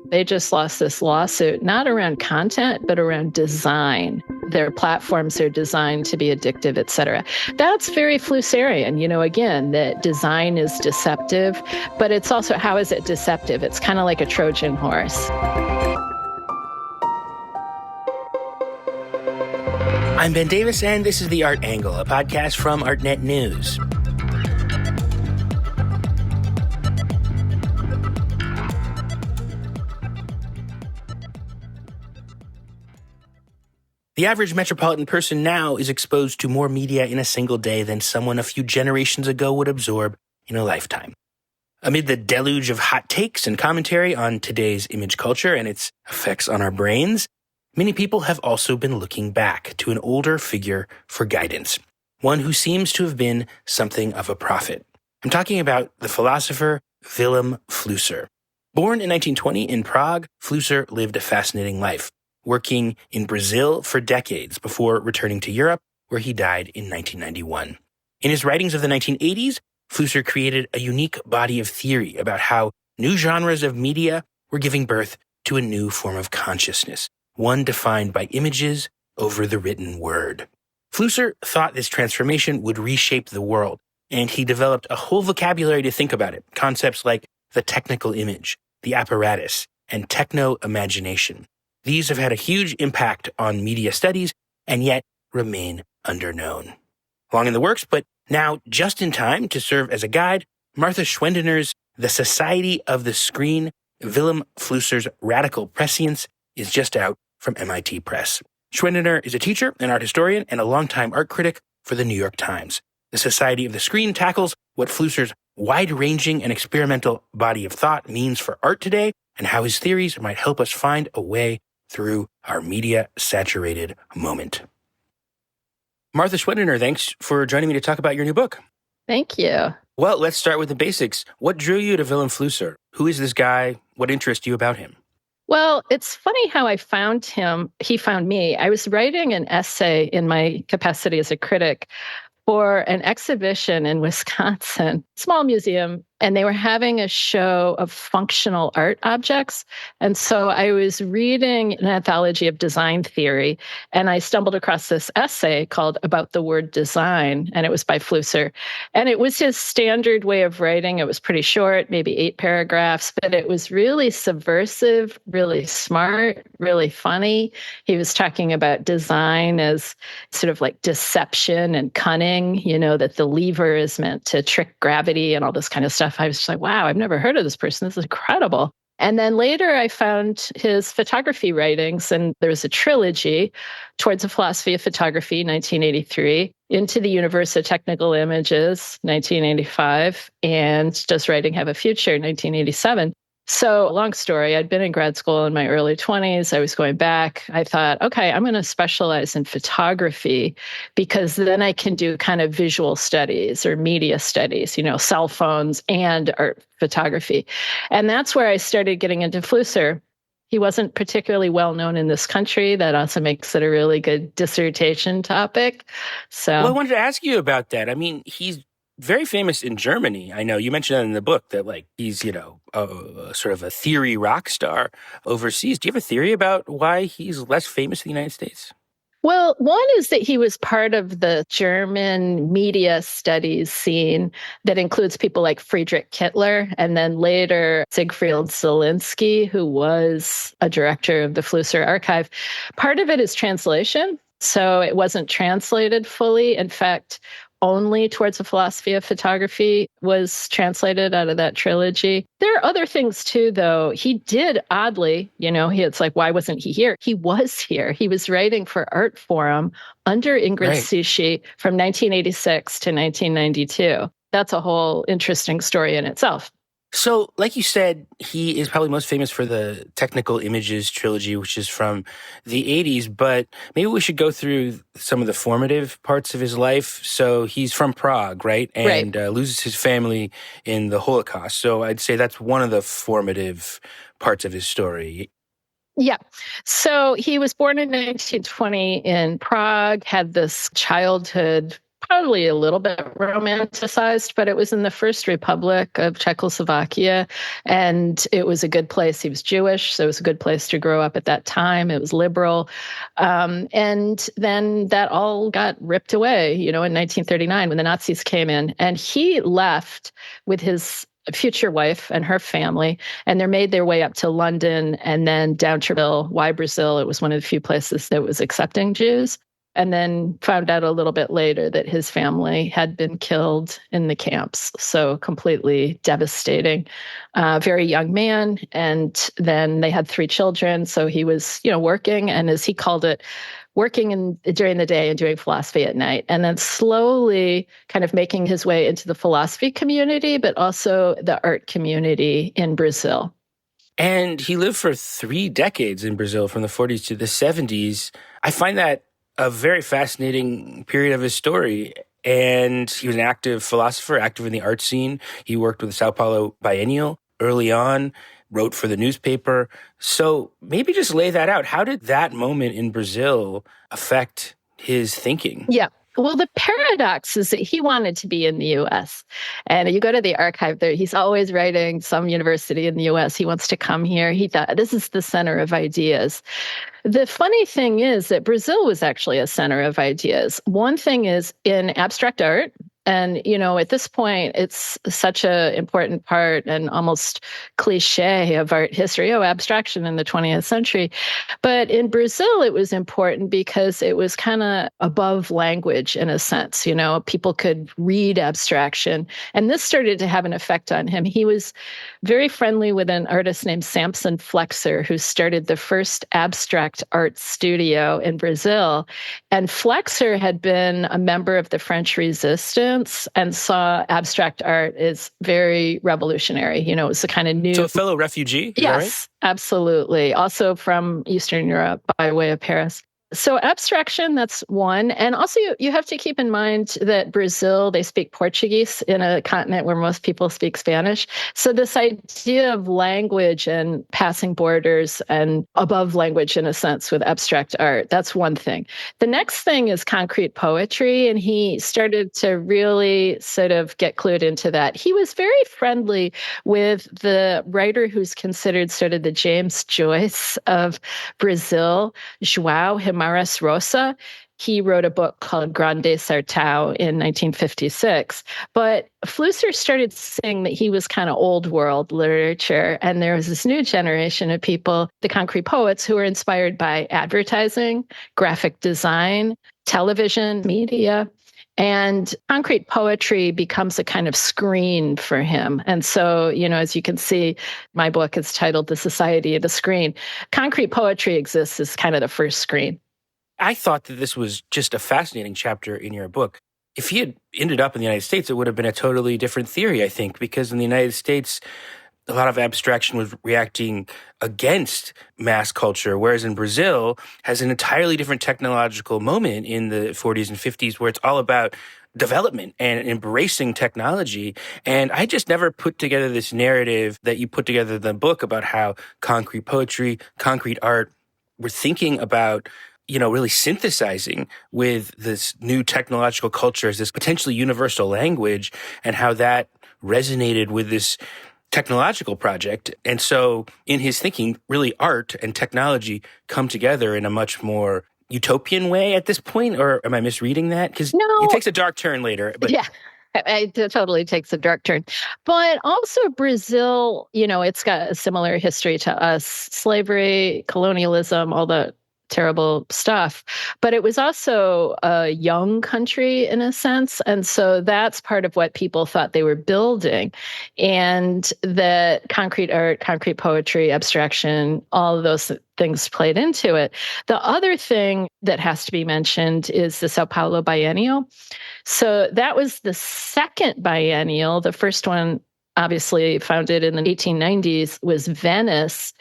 They just lost this lawsuit, not around content, but around design. Their platforms are designed to be addictive, et cetera. That's very Flusserian, again, that design is deceptive, but it's also, how is it deceptive? It's kind of like a Trojan horse. I'm Ben Davis, and this is The Art Angle, a podcast from ArtNet News. The average metropolitan person now is exposed to more media in a single day than someone a few generations ago would absorb in a lifetime. Amid the deluge of hot takes and commentary on today's image culture and its effects on our brains, many people have also been looking back to an older figure for guidance, one who seems to have been something of a prophet. I'm talking about the philosopher Vilém Flusser. Born in 1920 in Prague, Flusser lived a fascinating life, working in Brazil for decades before returning to Europe, where he died in 1991. In his writings of the 1980s, Flusser created a unique body of theory about how new genres of media were giving birth to a new form of consciousness, one defined by images over the written word. Flusser thought this transformation would reshape the world, and he developed a whole vocabulary to think about it, concepts like the technical image, the apparatus, and techno-imagination. These have had a huge impact on media studies and yet remain underknown. Long in the works, but now just in time to serve as a guide, Martha Schwendiner's The Society of the Screen, Vilém Flusser's Radical Prescience, is just out from MIT Press. Schwendiner is a teacher, an art historian, and a longtime art critic for the New York Times. The Society of the Screen tackles what Flusser's wide-ranging and experimental body of thought means for art today and how his theories might help us find a way through our media-saturated moment. Martha Schwendiner, thanks for joining me to talk about your new book. Thank you. Well, let's start with the basics. What drew you to Vilém Flusser? Who is this guy? What interests you about him? Well, it's funny how I found him. He found me. I was writing an essay in my capacity as a critic for an exhibition in Wisconsin, small museum, and they were having a show of functional art objects. And so I was reading an anthology of design theory, and I stumbled across this essay called About the Word Design, and it was by Flusser. And it was his standard way of writing. It was pretty short, maybe 8 paragraphs, but it was really subversive, really smart, really funny. He was talking about design as sort of like deception and cunning, that the lever is meant to trick gravity and all this kind of stuff. I was just like, wow, I've never heard of this person. This is incredible. And then later I found his photography writings, and there was a trilogy, Towards a Philosophy of Photography, 1983, Into the Universe of Technical Images, 1985, and Does Writing Have a Future, 1987. So long story, I'd been in grad school in my early 20s. I was going back. I thought, okay, I'm going to specialize in photography because then I can do kind of visual studies or media studies, cell phones and art photography. And that's where I started getting into Flusser. He wasn't particularly well known in this country. That also makes it a really good dissertation topic. Well, I wanted to ask you about that. I mean, he's very famous in Germany. I know you mentioned that in the book that he's, sort of a theory rock star overseas. Do you have a theory about why he's less famous in the United States? Well, one is that he was part of the German media studies scene that includes people like Friedrich Kittler and then later Siegfried Zielinski, who was a director of the Flusser Archive. Part of it is translation. So it wasn't translated fully. In fact, only Towards a Philosophy of Photography was translated out of that trilogy. There are other things too, though. He did, oddly, it's like, why wasn't he here? He was here. He was writing for Art Forum under Ingrid Sushi from 1986 to 1992. That's a whole interesting story in itself. So, like you said, he is probably most famous for the Technical Images trilogy, which is from the 80s, but maybe we should go through some of the formative parts of his life. So he's from Prague, right? And loses his family in the Holocaust. So I'd say that's one of the formative parts of his story. Yeah. So he was born in 1920 in Prague, had this childhood probably a little bit romanticized, but it was in the First Republic of Czechoslovakia, and it was a good place. He was Jewish, so it was a good place to grow up at that time. It was liberal. And then that all got ripped away, in 1939 when the Nazis came in. And he left with his future wife and her family, and they made their way up to London and then down to Brazil. Why Brazil? It was one of the few places that was accepting Jews. And then found out a little bit later that his family had been killed in the camps. So completely devastating. Very young man. And then they had 3 children. So he was, working, and as he called it, working during the day and doing philosophy at night. And then slowly kind of making his way into the philosophy community, but also the art community in Brazil. And he lived for 3 decades in Brazil, from the 40s to the 70s. I find that a very fascinating period of his story. And he was an active philosopher, active in the art scene. He worked with the São Paulo Biennial early on, wrote for the newspaper. So maybe just lay that out. How did that moment in Brazil affect his thinking? Yeah. Well, the paradox is that he wanted to be in the US. And you go to the archive there, he's always writing some university in the US. He wants to come here. He thought this is the center of ideas. The funny thing is that Brazil was actually a center of ideas. One thing is in abstract art. And, at this point, it's such an important part and almost cliche of art history, abstraction in the 20th century. But in Brazil, it was important because it was kind of above language in a sense. People could read abstraction. And this started to have an effect on him. He was very friendly with an artist named Vilém Flusser, who started the first abstract art studio in Brazil. And Flusser had been a member of the French Resistance and saw abstract art as very revolutionary. It was the kind of new... So a fellow refugee? Yes, right? Absolutely. Also from Eastern Europe by way of Paris. So abstraction, that's one. And also you have to keep in mind that Brazil, they speak Portuguese in a continent where most people speak Spanish. So this idea of language and passing borders and above language in a sense with abstract art, that's one thing. The next thing is concrete poetry. And he started to really sort of get clued into that. He was very friendly with the writer who's considered sort of the James Joyce of Brazil, João Guimarães Rosa. He wrote a book called Grande Sertão in 1956. But Flusser started saying that he was kind of old world literature. And there was this new generation of people, the concrete poets, who were inspired by advertising, graphic design, television, media. And concrete poetry becomes a kind of screen for him. And so, as you can see, my book is titled The Society of the Screen. Concrete poetry exists as kind of the first screen. I thought that this was just a fascinating chapter in your book. If he had ended up in the United States, it would have been a totally different theory, I think, because in the United States, a lot of abstraction was reacting against mass culture, whereas in Brazil has an entirely different technological moment in the 40s and 50s where it's all about development and embracing technology. And I just never put together this narrative that you put together in the book about how concrete poetry, concrete art, were thinking about really synthesizing with this new technological culture as this potentially universal language, and how that resonated with this technological project. And so in his thinking, really art and technology come together in a much more utopian way at this point, or am I misreading that? Because it takes a dark turn later. But yeah. It totally takes a dark turn. But also Brazil, it's got a similar history to us, slavery, colonialism, all the terrible stuff. But it was also a young country in a sense. And so that's part of what people thought they were building. And that concrete art, concrete poetry, abstraction, all of those things played into it. The other thing that has to be mentioned is the São Paulo Biennial. So that was the second biennial. The first one, obviously founded in the 1890s, was Venice.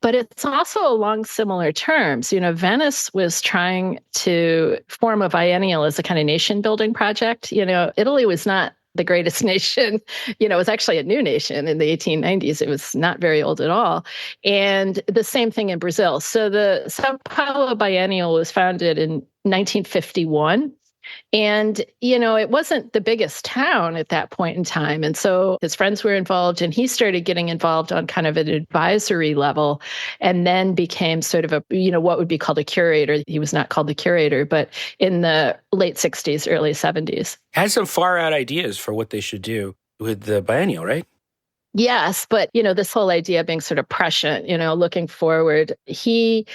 But it's also along similar terms. Venice was trying to form a biennial as a kind of nation building project. Italy was not the greatest nation. It was actually a new nation in the 1890s. It was not very old at all. And the same thing in Brazil. So the São Paulo Biennial was founded in 1951. And, it wasn't the biggest town at that point in time. And so his friends were involved, and he started getting involved on kind of an advisory level, and then became sort of what would be called a curator. He was not called the curator, but in the late 60s, early 70s. Had some far out ideas for what they should do with the biennial, right? Yes, but, this whole idea of being sort of prescient, looking forward, he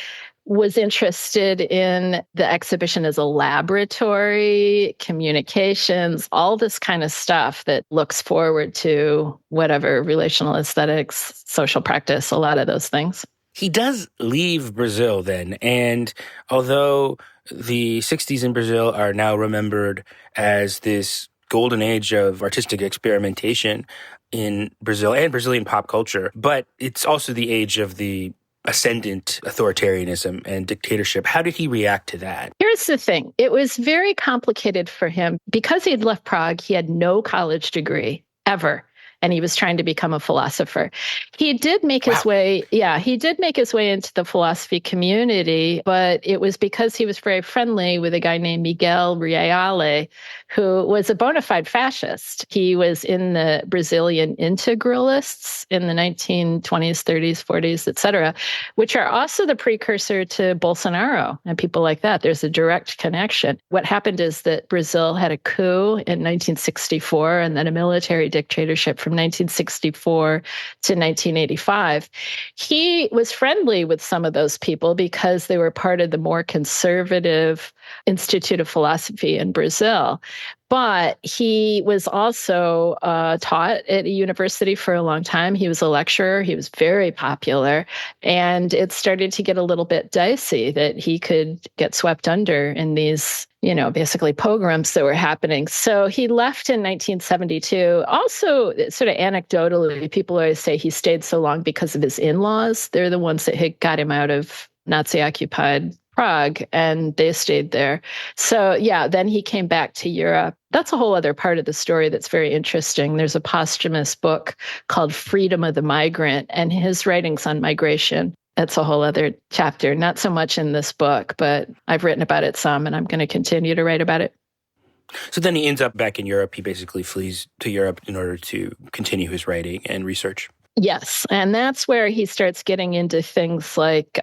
was interested in the exhibition as a laboratory, communications, all this kind of stuff that looks forward to whatever relational aesthetics, social practice, a lot of those things. He does leave Brazil then, and although the 60s in Brazil are now remembered as this golden age of artistic experimentation in Brazil and Brazilian pop culture, but it's also the age of the ascendant authoritarianism and dictatorship. How did he react to that? Here's the thing. It was very complicated for him. Because he had left Prague, he had no college degree ever. And he was trying to become a philosopher. He did make his way into the philosophy community, but it was because he was very friendly with a guy named Miguel Reale, who was a bona fide fascist. He was in the Brazilian integralists in the 1920s, 30s, 40s, et cetera, which are also the precursor to Bolsonaro and people like that. There's a direct connection. What happened is that Brazil had a coup in 1964 and then a military dictatorship from 1964 to 1985. He was friendly with some of those people because they were part of the more conservative Institute of Philosophy in Brazil. But he was also taught at a university for a long time. He was a lecturer. He was very popular. And it started to get a little bit dicey that he could get swept under in these, basically pogroms that were happening. So he left in 1972. Also, sort of anecdotally, people always say he stayed so long because of his in-laws. They're the ones that had got him out of Nazi-occupied Prague, and they stayed there. So yeah, then he came back to Europe. That's a whole other part of the story that's very interesting. There's a posthumous book called Freedom of the Migrant, and his writings on migration. That's a whole other chapter. Not so much in this book, but I've written about it some, and I'm going to continue to write about it. So then he ends up back in Europe. He basically flees to Europe in order to continue his writing and research. Yes. And that's where he starts getting into things like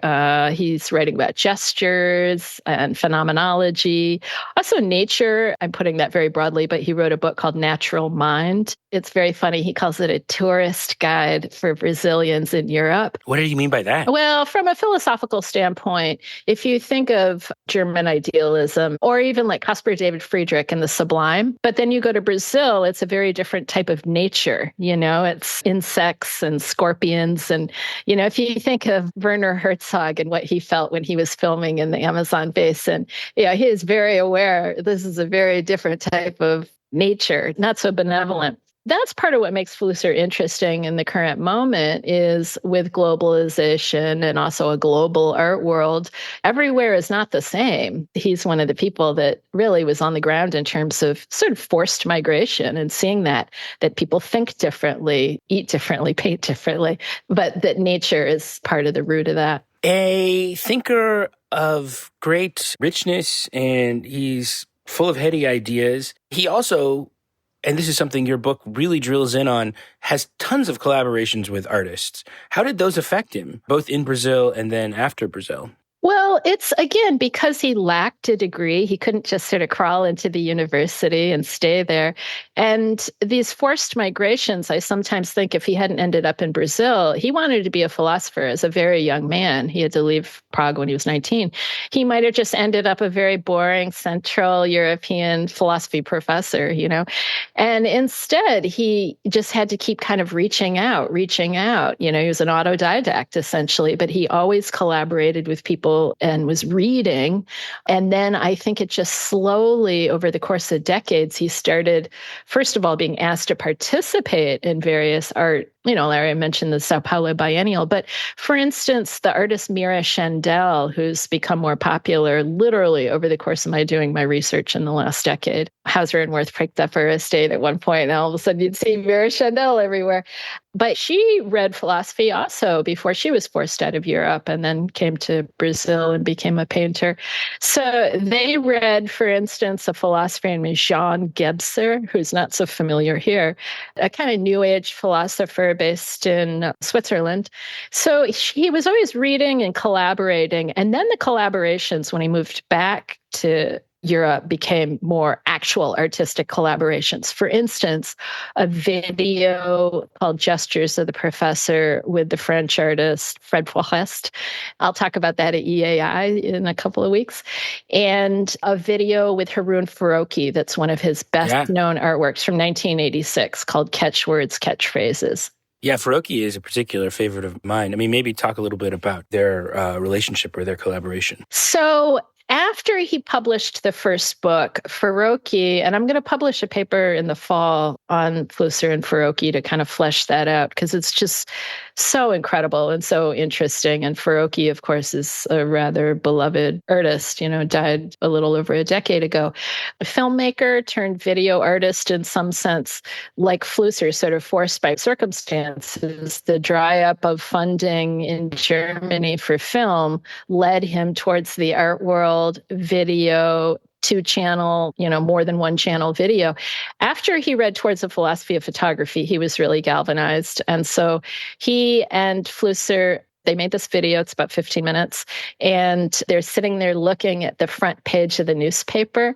he's writing about gestures and phenomenology, also nature. I'm putting that very broadly, but he wrote a book called Natural Mind. It's very funny. He calls it a tourist guide for Brazilians in Europe. What do you mean by that? Well, from a philosophical standpoint, if you think of German idealism or even like Caspar David Friedrich and the Sublime, but then you go to Brazil, it's a very different type of nature. It's insects and scorpions. And, if you think of Werner Herzog and what he felt when he was filming in the Amazon basin, he is very aware this is a very different type of nature, not so benevolent. That's part of what makes Flusser interesting in the current moment is with globalization and also a global art world, everywhere is not the same. He's one of the people that really was on the ground in terms of sort of forced migration and seeing that people think differently, eat differently, paint differently, but that nature is part of the root of that. A thinker of great richness, and he's full of heady ideas. He also, and this is something your book really drills in on, has tons of collaborations with artists. How did those affect him, both in Brazil and then after Brazil? Well, it's, again, because he lacked a degree. He couldn't just sort of crawl into the university and stay there. And these forced migrations, I sometimes think if he hadn't ended up in Brazil, he wanted to be a philosopher as a very young man. He had to leave Prague when he was 19. He might have just ended up a very boring Central European philosophy professor, And instead, he just had to keep kind of reaching out. He was an autodidact, essentially, but he always collaborated with people and was reading. And then I think it just slowly, over the course of decades, he started, first of all, being asked to participate in various art. Larry mentioned the Sao Paulo Biennial, but for instance, the artist Mira Chandel, who's become more popular literally over the course of my doing my research in the last decade. Hauser and Wirth picked up her estate at one point, and all of a sudden you'd see Mira Chandel everywhere. But she read philosophy also before she was forced out of Europe and then came to Brazil and became a painter. So they read, for instance, a philosopher named Jean Gebser, who's not so familiar here, a kind of New Age philosopher based in Switzerland. So he was always reading and collaborating. And then the collaborations, when he moved back to Europe, became more actual artistic collaborations. For instance, a video called Gestures of the Professor with the French artist Fred Forest. I'll talk about that at EAI in a couple of weeks. And a video with Haroon Farokhi that's one of his best known artworks from 1986 called Catchwords, Catchphrases. Yeah, Farokhi is a particular favorite of mine. I mean, maybe talk a little bit about their relationship or their collaboration. So after he published the first book, Farokhi, and I'm going to publish a paper in the fall on Flusser and Farokhi to kind of flesh that out because it's just so incredible and so interesting. And Farokhi, of course, is a rather beloved artist, died a little over a decade ago. A filmmaker turned video artist in some sense, like Flusser, sort of forced by circumstances. The dry up of funding in Germany for film led him towards the art world, video, 2-channel, more than 1-channel video. After he read Towards the Philosophy of Photography, he was really galvanized. And so he and Flusser, they made this video. It's about 15 minutes. And they're sitting there looking at the front page of the newspaper,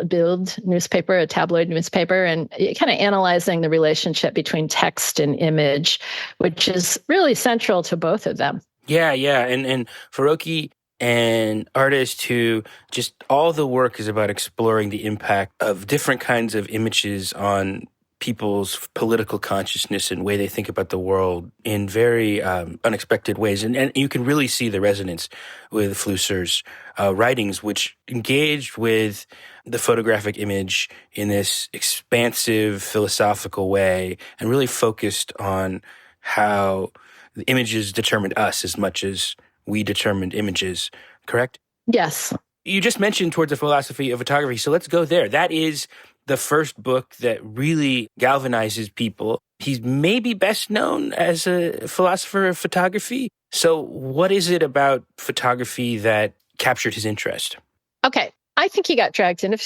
Bild newspaper, a tabloid newspaper, and kind of analyzing the relationship between text and image, which is really central to both of them. Yeah. And Farokhi, an artist who just all the work is about exploring the impact of different kinds of images on people's political consciousness and way they think about the world in very unexpected ways. And you can really see the resonance with Flusser's writings, which engaged with the photographic image in this expansive philosophical way and really focused on how the images determined us as much as we determined images, correct? Yes. You just mentioned Towards the Philosophy of Photography, so let's go there. That is the first book that really galvanizes people. He's maybe best known as a philosopher of photography. So what is it about photography that captured his interest? Okay. I think he got dragged into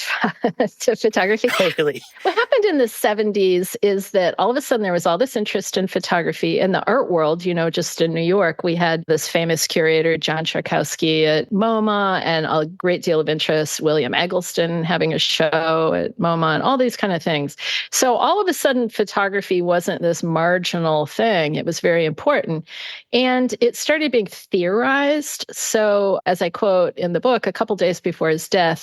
to photography. Oh, really? What happened in the 70s is that all of a sudden there was all this interest in photography in the art world. Just in New York, we had this famous curator, John Charkowski at MoMA, and a great deal of interest, William Eggleston having a show at MoMA and all these kind of things. So all of a sudden, photography wasn't this marginal thing. It was very important. And it started being theorized. So as I quote in the book, a couple days before his death,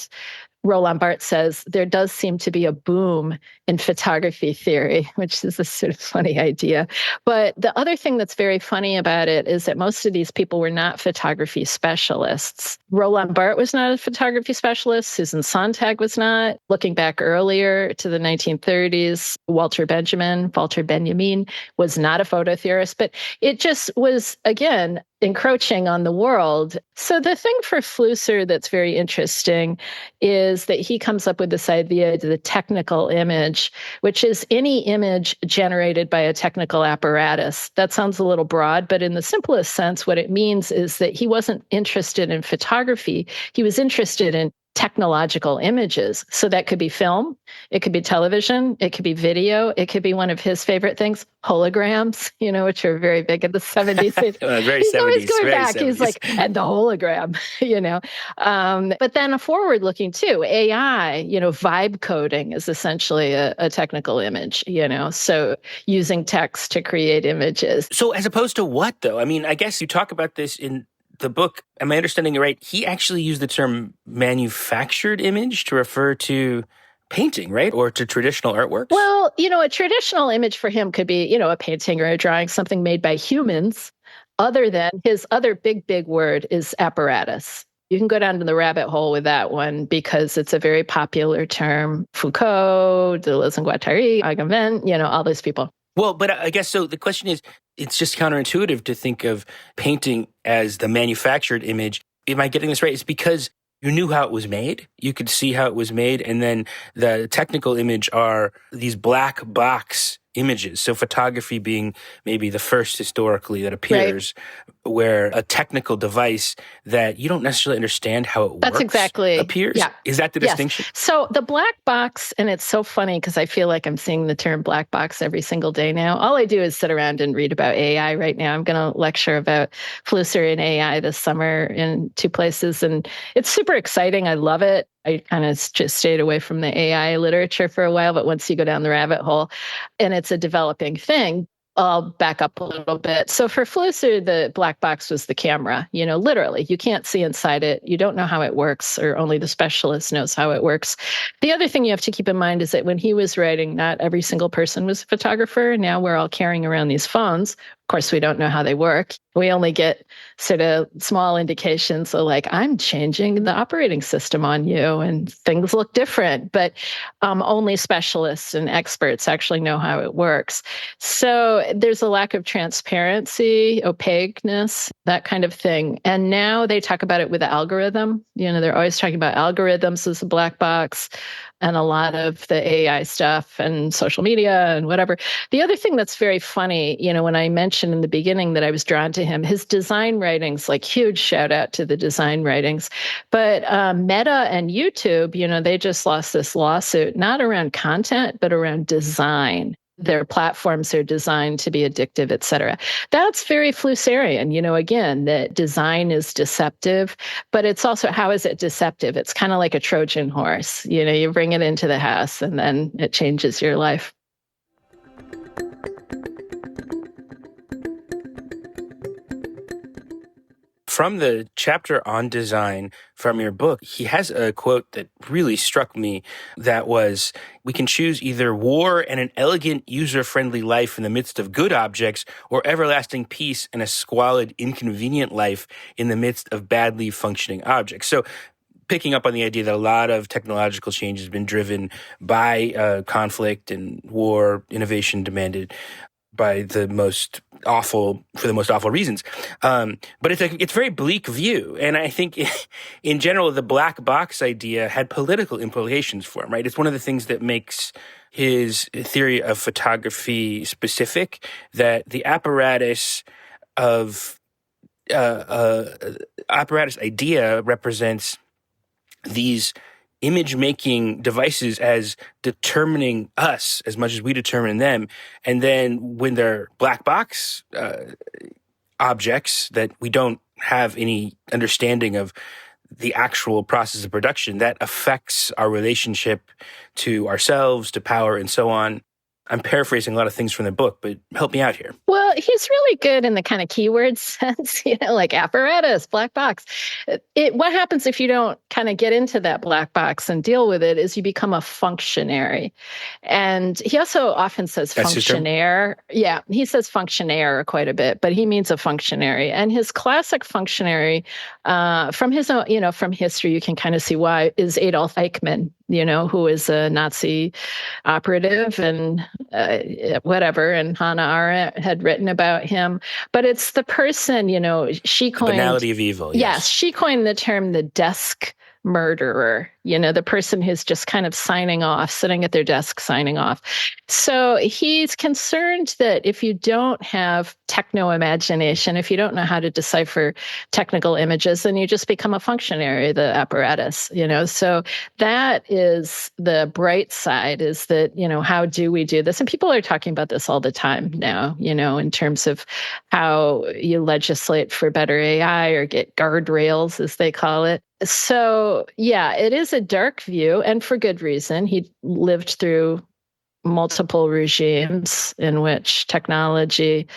Roland Barthes says, there does seem to be a boom in photography theory, which is a sort of funny idea. But the other thing that's very funny about it is that most of these people were not photography specialists. Roland Barthes was not a photography specialist. Susan Sontag was not. Looking back earlier to the 1930s, Walter Benjamin was not a photo theorist, but it just was, again, encroaching on the world. So the thing for Flusser that's very interesting is that he comes up with this idea of the technical image, which is any image generated by a technical apparatus. That sounds a little broad, but in the simplest sense, what it means is that he wasn't interested in photography. He was interested in technological images. So that could be film, it could be television, it could be video, it could be one of his favorite things, holograms, which are very big in the 70s. Very He's 70s, always going very back. 70s. He's like, and the hologram, But then forward looking too, AI, vibe coding is essentially a technical image, so using text to create images. So as opposed to what, though? I mean, I guess you talk about this in the book. Am I understanding it right? He actually used the term manufactured image to refer to painting, right? Or to traditional artworks? Well, a traditional image for him could be, a painting or a drawing, something made by humans, other than his other big word is apparatus. You can go down to the rabbit hole with that one because it's a very popular term. Foucault, Deleuze and Guattari, Agamben, all those people. Well, but I guess so the question is, it's just counterintuitive to think of painting as the manufactured image. Am I getting this right? It's because you knew how it was made. You could see how it was made. And then the technical image are these black box images. So photography being maybe the first historically that appears, where a technical device that you don't necessarily understand how it That's works exactly, appears. yeah. Is that the Yes. distinction? So the black box, and it's so funny because I feel like I'm seeing the term black box every single day now. All I do is sit around and read about AI right now. I'm going to lecture about Flusser and AI this summer in 2 places, and it's super exciting. I love it. I kind of just stayed away from the AI literature for a while, but once you go down the rabbit hole, and it's a developing thing. I'll back up a little bit. So for Flusser, the black box was the camera, literally. You can't see inside it. You don't know how it works, or only the specialist knows how it works. The other thing you have to keep in mind is that when he was writing, not every single person was a photographer. Now we're all carrying around these phones. Of course, we don't know how they work. We only get sort of small indications. So like, I'm changing the operating system on you and things look different, but only specialists and experts actually know how it works. So there's a lack of transparency, opaqueness, that kind of thing. And now they talk about it with the algorithm. They're always talking about algorithms as a black box, and a lot of the AI stuff and social media and whatever. The other thing that's very funny, when I mentioned in the beginning that I was drawn to him, his design writings, like huge shout out to the design writings. But Meta and YouTube, they just lost this lawsuit, not around content, but around design. Their platforms are designed to be addictive, et cetera. That's very Flusserian, again, that design is deceptive, but it's also, how is it deceptive? It's kind of like a Trojan horse. You bring it into the house and then it changes your life. From the chapter on design from your book, he has a quote that really struck me that was, "We can choose either war and an elegant, user-friendly life in the midst of good objects, or everlasting peace and a squalid, inconvenient life in the midst of badly functioning objects." So picking up on the idea that a lot of technological change has been driven by conflict and war, innovation demanded by the most awful reasons. But it's a very bleak view. And I think in general, the black box idea had political implications for him, right? It's one of the things that makes his theory of photography specific, that the apparatus idea represents these image-making devices as determining us as much as we determine them. And then when they're black box objects that we don't have any understanding of the actual process of production, that affects our relationship to ourselves, to power, and so on. I'm paraphrasing a lot of things from the book, but help me out here. Well, he's really good in the kind of keyword sense, like apparatus, black box. What happens if you don't kind of get into that black box and deal with it is you become a functionary. And he also often says functionaire. Yeah, he says functionaire quite a bit, but he means a functionary. And his classic functionary, from his own, from history, you can kind of see why, is Adolf Eichmann, who is a Nazi operative and whatever, and Hannah Arendt had written about him. But it's the person, she coined... The banality of evil, yes. She coined the term the desk murderer, the person who's just kind of signing off, sitting at their desk signing off. So he's concerned that if you don't have techno-imagination, if you don't know how to decipher technical images, then you just become a functionary, the apparatus, So that is the bright side, is that, how do we do this? And people are talking about this all the time now, in terms of how you legislate for better AI or get guardrails, as they call it. So, yeah, it is a dark view, and for good reason. He lived through multiple regimes in which technology,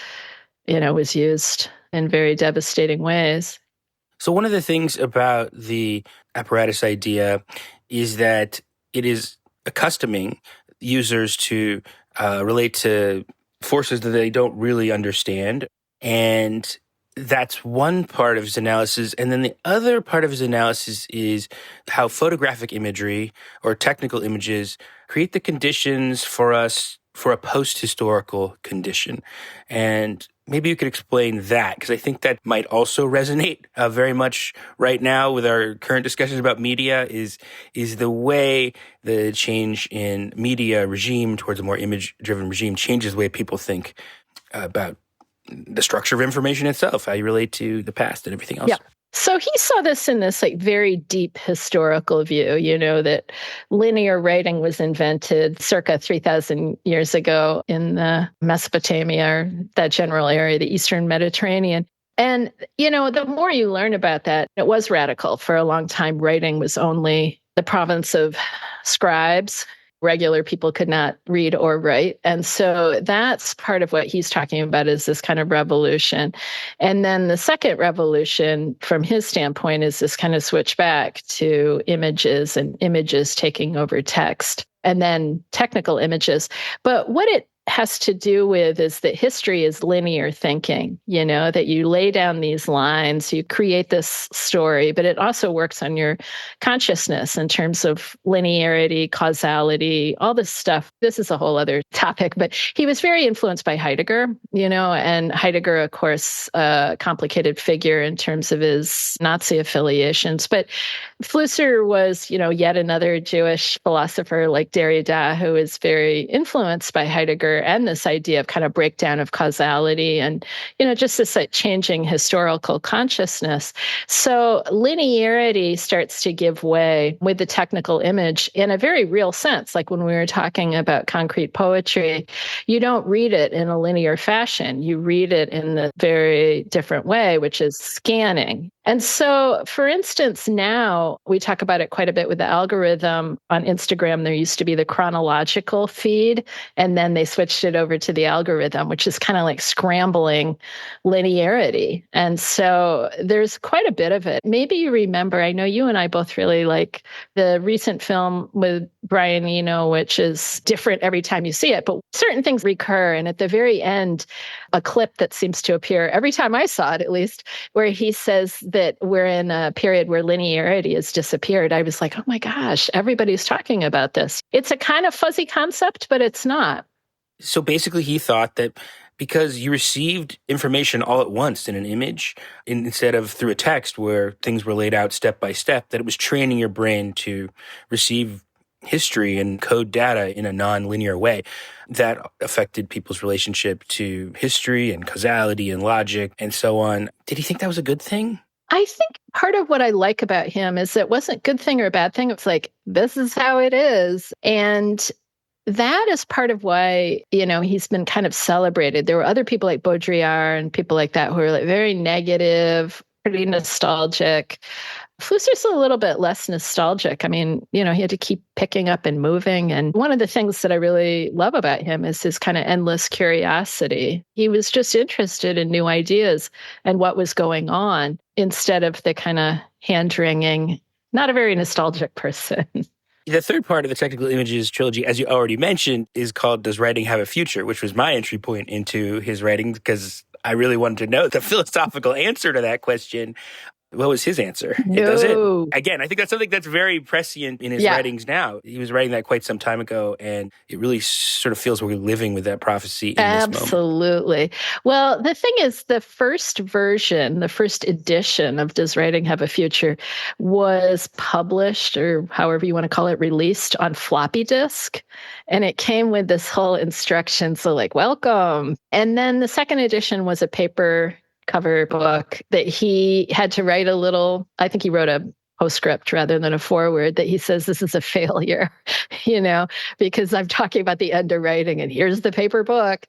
was used in very devastating ways. So one of the things about the apparatus idea is that it is accustoming users to relate to forces that they don't really understand. And that's one part of his analysis. And then the other part of his analysis is how photographic imagery or technical images create the conditions for us for a post-historical condition. And Maybe you could explain that, because I think that might also resonate very much right now with our current discussions about media is the way the change in media regime towards a more image-driven regime changes the way people think about the structure of information itself, how you relate to the past and everything else. Yeah. So he saw this in this very deep historical view, that linear writing was invented circa 3,000 years ago in Mesopotamia, or that general area, the Eastern Mediterranean. And, the more you learn about that, it was radical. For a long time, writing was only the province of scribes. Regular people could not read or write. And so that's part of what he's talking about, is this kind of revolution. And then the second revolution, from his standpoint, is this kind of switch back to images and images taking over text, and then technical images. But what it has to do with is that history is linear thinking, that you lay down these lines, you create this story, but it also works on your consciousness in terms of linearity, causality, all this stuff. This is a whole other topic, but he was very influenced by Heidegger, and Heidegger, of course, a complicated figure in terms of his Nazi affiliations. But Flusser was, yet another Jewish philosopher like Derrida, who is very influenced by Heidegger and this idea of kind of breakdown of causality and, just this changing historical consciousness. So linearity starts to give way with the technical image in a very real sense. Like when we were talking about concrete poetry, you don't read it in a linear fashion. You read it in the very different way, which is scanning. And so, for instance, now we talk about it quite a bit with the algorithm on Instagram. There used to be the chronological feed, and then they switched it over to the algorithm, which is kind of like scrambling linearity. And so there's quite a bit of it. Maybe you remember, I know you and I both really like the recent film with Brian Eno, which is different every time you see it, but certain things recur. And at the very end, a clip that seems to appear every time I saw it, at least, where he says that we're in a period where linearity has disappeared. I was like, oh my gosh, everybody's talking about this. It's a kind of fuzzy concept, but it's not. So basically, he thought that because you received information all at once in an image, instead of through a text where things were laid out step by step, that it was training your brain to receive history and code data in a non-linear way that affected people's relationship to history and causality and logic and so on. Did he think that was a good thing? I think part of what I like about him is it wasn't a good thing or a bad thing. It's like, this is how it is. And that is part of why, he's been kind of celebrated. There were other people like Baudrillard and people like that who were like very negative, pretty nostalgic. Flusser's a little bit less nostalgic. I mean, he had to keep picking up and moving. And one of the things that I really love about him is his kind of endless curiosity. He was just interested in new ideas and what was going on instead of the kind of hand-wringing, not a very nostalgic person. The third part of the Technical Images trilogy, as you already mentioned, is called Does Writing Have a Future?, which was my entry point into his writing because I really wanted to know the philosophical answer to that question. What was his answer? No. It doesn't. Again, I think that's something that's very prescient in his writings now. He was writing that quite some time ago, and it really sort of feels we're living with that prophecy in this moment. Absolutely. Well, the thing is, the first version, the first edition of Does Writing Have a Future was published, or however you want to call it, released on floppy disk. And it came with this whole instruction, so like, welcome. And then the second edition was a paper cover book that he had to write I think he wrote a postscript rather than a foreword that he says this is a failure, because I'm talking about the end of writing and here's the paper book.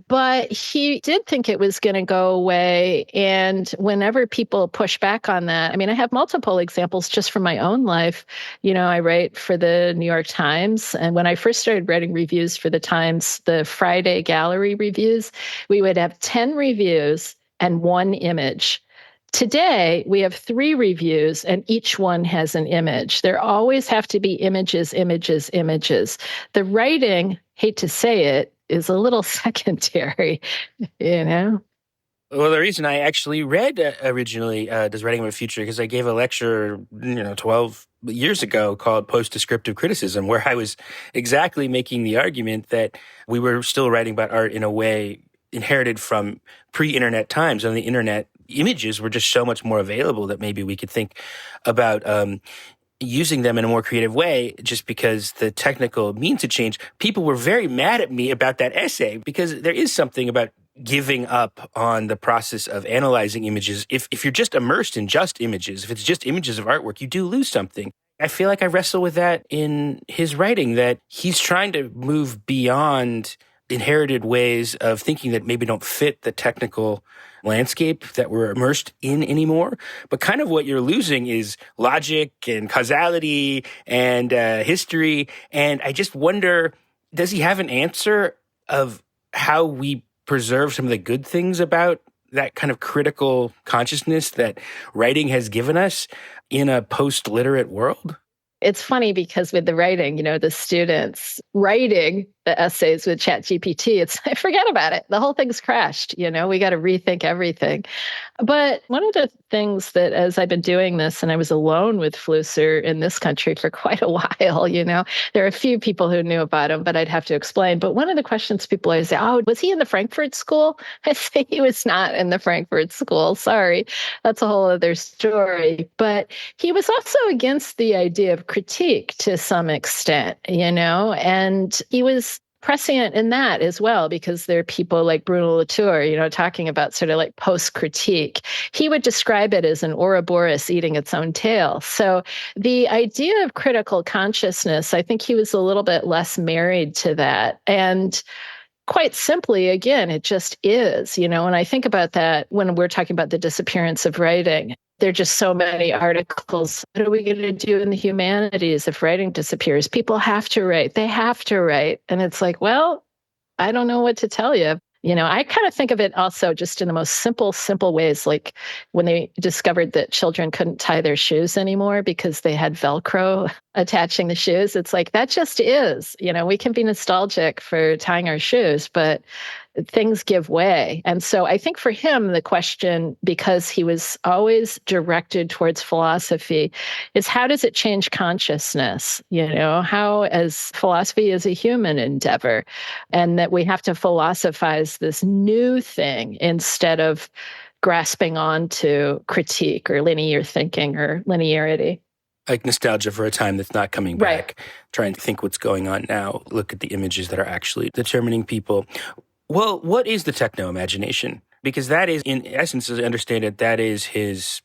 But he did think it was going to go away. And whenever people push back on that, I mean, I have multiple examples just from my own life. I write for the New York Times. And when I first started writing reviews for the Times, the Friday gallery reviews, we would have 10 reviews and one image. Today, we have 3 reviews and each one has an image. There always have to be images, images, images. The writing, hate to say it, is a little secondary, Well, the reason I actually read originally Does Writing Have a Future, because I gave a lecture, 12 years ago called Post-Descriptive Criticism, where I was exactly making the argument that we were still writing about art in a way inherited from pre-internet times. On the internet, images were just so much more available that maybe we could think about using them in a more creative way just because the technical means had changed. People were very mad at me about that essay because there is something about giving up on the process of analyzing images. If you're just immersed in just images, if it's just images of artwork, you do lose something. I feel like I wrestle with that in his writing, that he's trying to move beyond inherited ways of thinking that maybe don't fit the technical landscape that we're immersed in anymore. But kind of what you're losing is logic and causality and history. And I just wonder, does he have an answer of how we preserve some of the good things about that kind of critical consciousness that writing has given us in a post-literate world? It's funny because with the writing, the students writing the essays with ChatGPT, forget about it. The whole thing's crashed. We got to rethink everything. But one of the things that, as I've been doing this, and I was alone with Flusser in this country for quite a while, there are a few people who knew about him, but I'd have to explain. But one of the questions people always say, oh, was he in the Frankfurt School? I say he was not in the Frankfurt School. Sorry. That's a whole other story. But he was also against the idea of critique to some extent, and he was prescient in that as well, because there are people like Bruno Latour, talking about sort of like post-critique. He would describe it as an Ouroboros eating its own tail. So the idea of critical consciousness, I think he was a little bit less married to that. And quite simply, again, it just is, when I think about that, when we're talking about the disappearance of writing, there are just so many articles. What are we going to do in the humanities if writing disappears? People have to write. They have to write. And it's like, well, I don't know what to tell you. I kind of think of it also just in the most simple ways, like when they discovered that children couldn't tie their shoes anymore because they had Velcro attaching the shoes. It's like, that just is, we can be nostalgic for tying our shoes, but things give way. And so I think for him, the question, because he was always directed towards philosophy, is how does it change consciousness? How, as philosophy is a human endeavor, and that we have to philosophize this new thing instead of grasping on to critique or linear thinking or linearity. Like nostalgia for a time that's not coming back. Right. Trying to think what's going on now. Look at the images that are actually determining people. Well, what is the techno-imagination? Because that is, in essence, as I understand it, that is his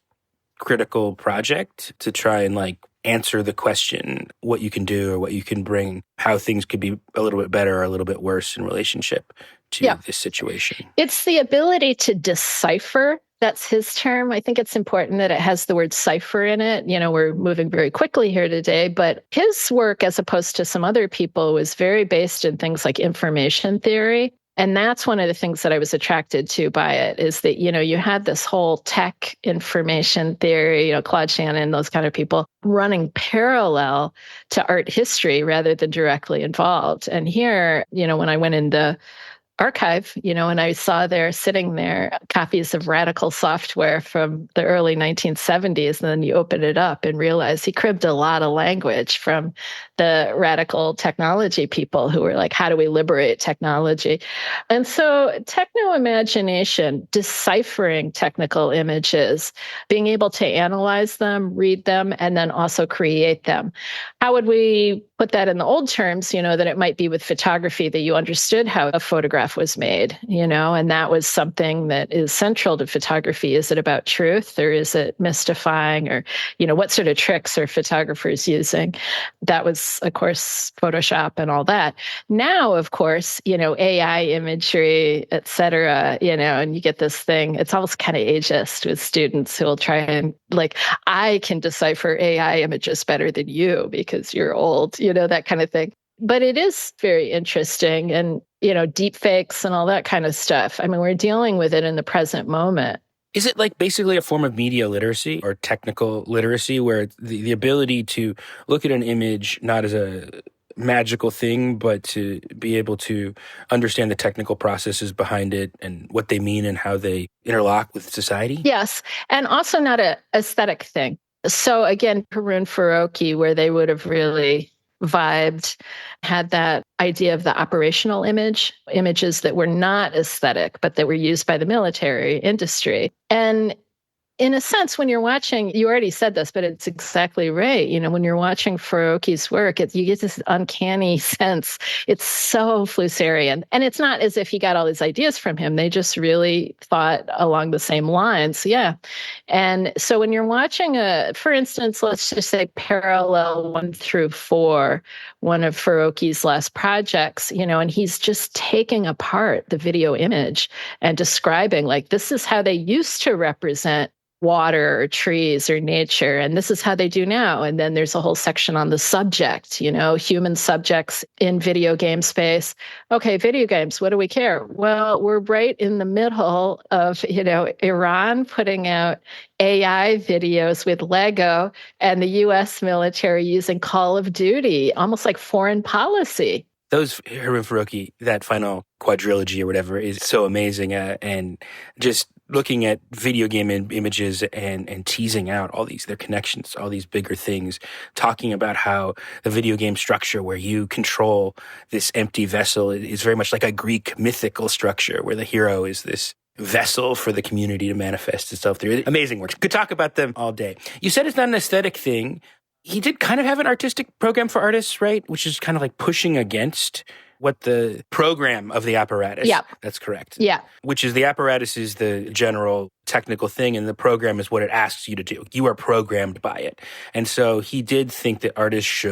critical project to try and answer the question, what you can do or what you can bring, how things could be a little bit better or a little bit worse in relationship to this situation. It's the ability to decipher. That's his term. I think it's important that it has the word cipher in it. We're moving very quickly here today, but his work, as opposed to some other people, was very based in things like information theory. And that's one of the things that I was attracted to by it, is that, you had this whole tech information theory, Claude Shannon, those kind of people running parallel to art history rather than directly involved. And here, when I went in the archive, and I saw there sitting there copies of Radical software from the early 1970s. And then you open it up and realize he cribbed a lot of language from the radical technology people who were like, how do we liberate technology? And so techno-imagination, deciphering technical images, being able to analyze them, read them, and then also create them. How would we put that in the old terms, that it might be with photography, that you understood how a photograph was made, and that was something that is central to photography. Is it about truth, or is it mystifying, or, what sort of tricks are photographers using? That was, of course, Photoshop and all that. Now, of course, AI imagery, et cetera, and you get this thing, it's almost kind of ageist with students who will try and I can decipher AI images better than you because you're old, that kind of thing. But it is very interesting, and, deep fakes and all that kind of stuff. I mean, we're dealing with it in the present moment. Is it basically a form of media literacy or technical literacy, where the ability to look at an image not as a magical thing, but to be able to understand the technical processes behind it and what they mean and how they interlock with society? Yes, and also not an aesthetic thing. So again, Harun Farokhi, where they would have really vibed, had that idea of the operational images that were not aesthetic, but that were used by the military industry. And in a sense, when you're watching, you already said this, but it's exactly right. When you're watching Furuoki's work, you get this uncanny sense. It's so Flusserian. And it's not as if he got all his ideas from him. They just really thought along the same lines. Yeah. And so when you're watching for instance, let's just say Parallel 1 through 4, one of Furuoki's last projects, and he's just taking apart the video image and describing, like, this is how they used to represent water or trees or nature, and this is how they do now. And then there's a whole section on the subject, human subjects in video game space. Okay, video games, what do we care? Well, we're right in the middle of, Iran putting out AI videos with Lego and the US military using Call of Duty, almost like foreign policy. Those Herman Furuoki, that final quadrilogy or whatever, is so amazing. And just looking at video game images and teasing out all their connections, all these bigger things, talking about how the video game structure where you control this empty vessel is very much like a Greek mythical structure where the hero is this vessel for the community to manifest itself through. Amazing work. Could talk about them all day. You said it's not an aesthetic thing. He did kind of have an artistic program for artists, right? Which is kind of like pushing against what the program of the apparatus. Yeah. That's correct. Yeah. Which is the apparatus is the general technical thing, and the program is what it asks you to do. You are programmed by it. And so he did think that artists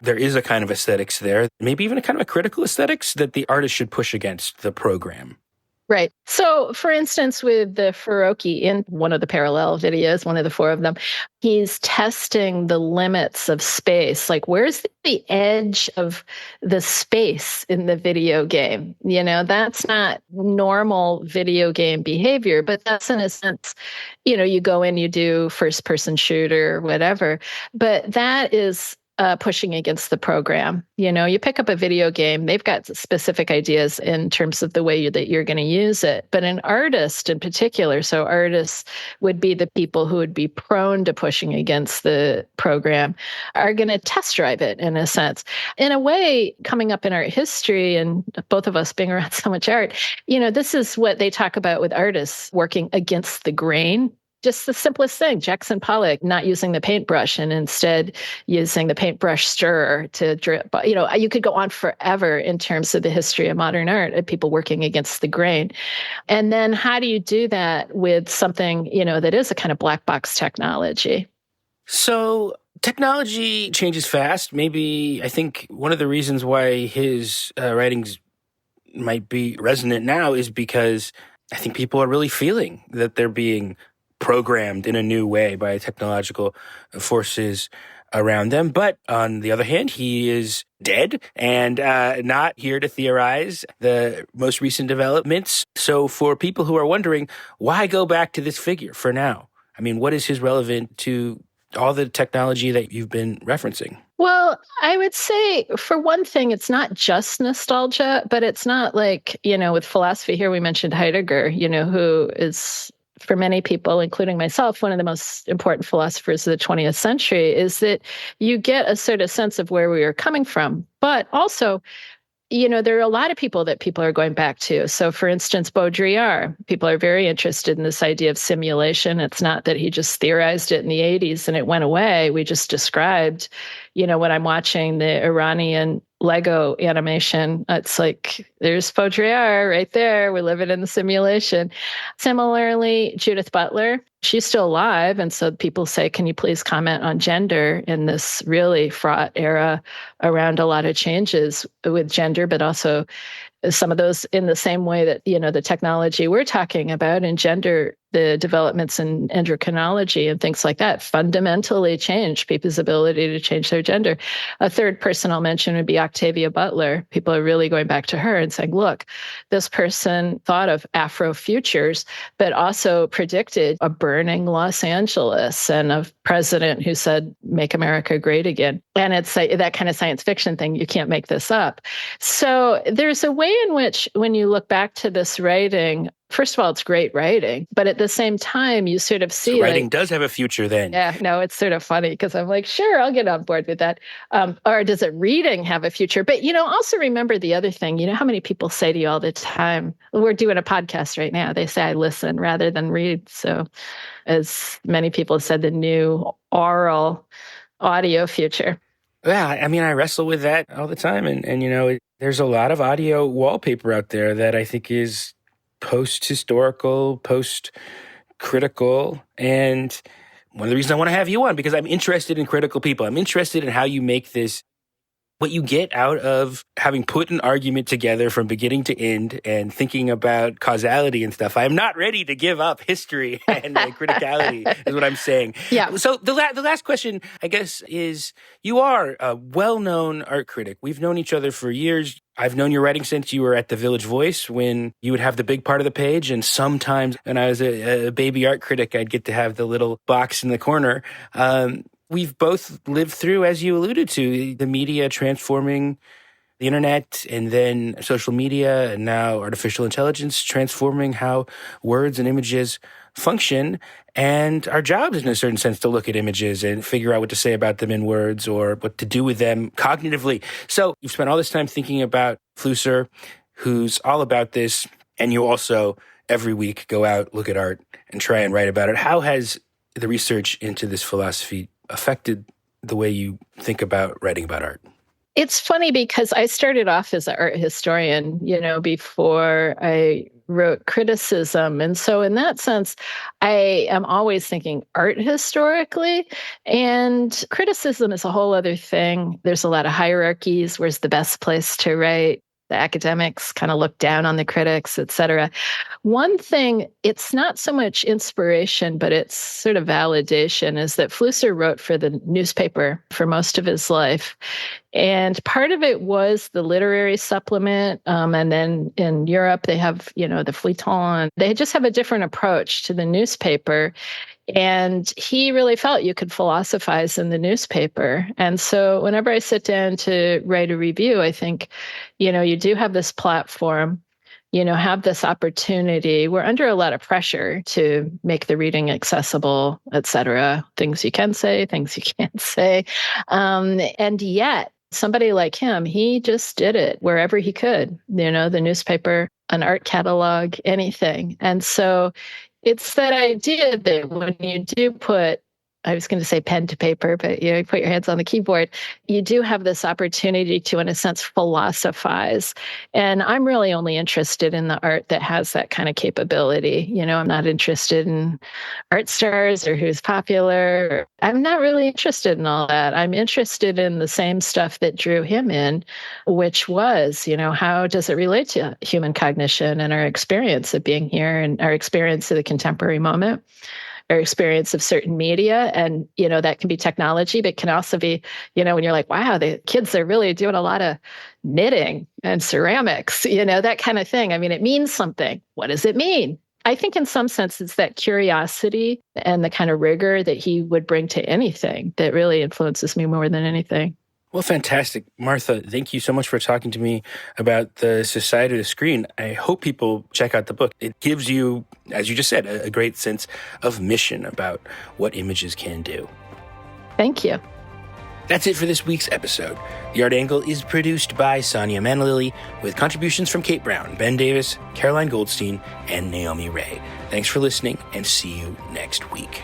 there is a kind of aesthetics there, maybe even a kind of a critical aesthetics that the artist should push against the program. Right. So, for instance, with the Furuoki in one of the Parallel videos, one of the 4 of them, he's testing the limits of space. Like, where's the edge of the space in the video game? That's not normal video game behavior, but that's in a sense, you go in, you do first-person shooter, whatever. But that is pushing against the program. You pick up a video game, they've got specific ideas in terms of the way that you're going to use it. But an artist in particular, so artists would be the people who would be prone to pushing against the program, are going to test drive it in a sense. In a way, coming up in art history, and both of us being around so much art, this is what they talk about with artists working against the grain. Just the simplest thing, Jackson Pollock not using the paintbrush and instead using the paintbrush stirrer to drip. You could go on forever in terms of the history of modern art of people working against the grain. And then how do you do that with something, that is a kind of black box technology? So technology changes fast. Maybe I think one of the reasons why his writings might be resonant now is because I think people are really feeling that they're being programmed in a new way by technological forces around them. But on the other hand, he is dead and not here to theorize the most recent developments. So for people who are wondering, why go back to this figure for now? I mean, what is his relevant to all the technology that you've been referencing? Well, I would say, for one thing, it's not just nostalgia, but it's not like, with philosophy here, we mentioned Heidegger, who is, for many people, including myself, one of the most important philosophers of the 20th century, is that you get a sort of sense of where we are coming from. But also, there are a lot of people that people are going back to. So, for instance, Baudrillard, people are very interested in this idea of simulation. It's not that he just theorized it in the 80s and it went away. We just described, when I'm watching the Iranian Lego animation, it's like, there's Baudrillard right there. We're living in the simulation. Similarly, Judith Butler, she's still alive. And so people say, can you please comment on gender in this really fraught era around a lot of changes with gender, but also some of those in the same way that, the technology we're talking about in gender, the developments in endocrinology and things like that fundamentally change people's ability to change their gender. A third person I'll mention would be Octavia Butler. People are really going back to her and saying, look, this person thought of Afro futures, but also predicted a burning Los Angeles and a president who said, make America great again. And it's that kind of science fiction thing. You can't make this up. So there's a way in which, when you look back to this writing, first of all, it's great writing, but at the same time, you sort of see so writing does have a future then. Yeah, no, it's sort of funny because I'm like, sure, I'll get on board with that. Or does it reading have a future? But, also remember the other thing, how many people say to you all the time, we're doing a podcast right now. They say I listen rather than read. So as many people have said, the new oral audio future. Yeah, I mean, I wrestle with that all the time. And there's a lot of audio wallpaper out there that I think is post-historical, post-critical. And one of the reasons I want to have you on, because I'm interested in critical people. I'm interested in how you make this, what you get out of having put an argument together from beginning to end and thinking about causality and stuff. I'm not ready to give up history and criticality is what I'm saying. Yeah. So the last question, I guess, is you are a well-known art critic. We've known each other for years. I've known your writing since you were at the Village Voice when you would have the big part of the page. And sometimes when I was a baby art critic, I'd get to have the little box in the corner. We've both lived through, as you alluded to, the media transforming the internet and then social media and now artificial intelligence transforming how words and images function. And our job is, in a certain sense, to look at images and figure out what to say about them in words or what to do with them cognitively. So you've spent all this time thinking about Flusser, who's all about this. And you also, every week, go out, look at art, and try and write about it. How has the research into this philosophy affected the way you think about writing about art? It's funny because I started off as an art historian, before I wrote criticism. And so in that sense, I am always thinking art historically. And criticism is a whole other thing. There's a lot of hierarchies. Where's the best place to write? The academics kind of look down on the critics, et cetera. One thing, it's not so much inspiration, but it's sort of validation, is that Flusser wrote for the newspaper for most of his life. And part of it was the literary supplement. And then in Europe, they have, the feuilleton. They just have a different approach to the newspaper. And he really felt you could philosophize in the newspaper. And so whenever I sit down to write a review, I think, you do have this platform, have this opportunity. We're under a lot of pressure to make the reading accessible, et cetera. Things you can say, things you can't say. And yet, somebody like him, he just did it wherever he could, the newspaper, an art catalog, anything. And so it's that idea that when you do put, I was going to say pen to paper, but you put your hands on the keyboard, you do have this opportunity to, in a sense, philosophize. And I'm really only interested in the art that has that kind of capability. I'm not interested in art stars or who's popular. I'm not really interested in all that. I'm interested in the same stuff that drew him in, which was, how does it relate to human cognition and our experience of being here and our experience of the contemporary moment? Our experience of certain media. And, that can be technology, but it can also be, when you're like, wow, the kids are really doing a lot of knitting and ceramics, that kind of thing. I mean, it means something. What does it mean? I think in some sense, it's that curiosity and the kind of rigor that he would bring to anything that really influences me more than anything. Well, fantastic. Martha, thank you so much for talking to me about the Society of the Screen. I hope people check out the book. It gives you, as you just said, a great sense of mission about what images can do. Thank you. That's it for this week's episode. The Art Angle is produced by Sonia Manalili with contributions from Kate Brown, Ben Davis, Caroline Goldstein, and Naomi Ray. Thanks for listening and see you next week.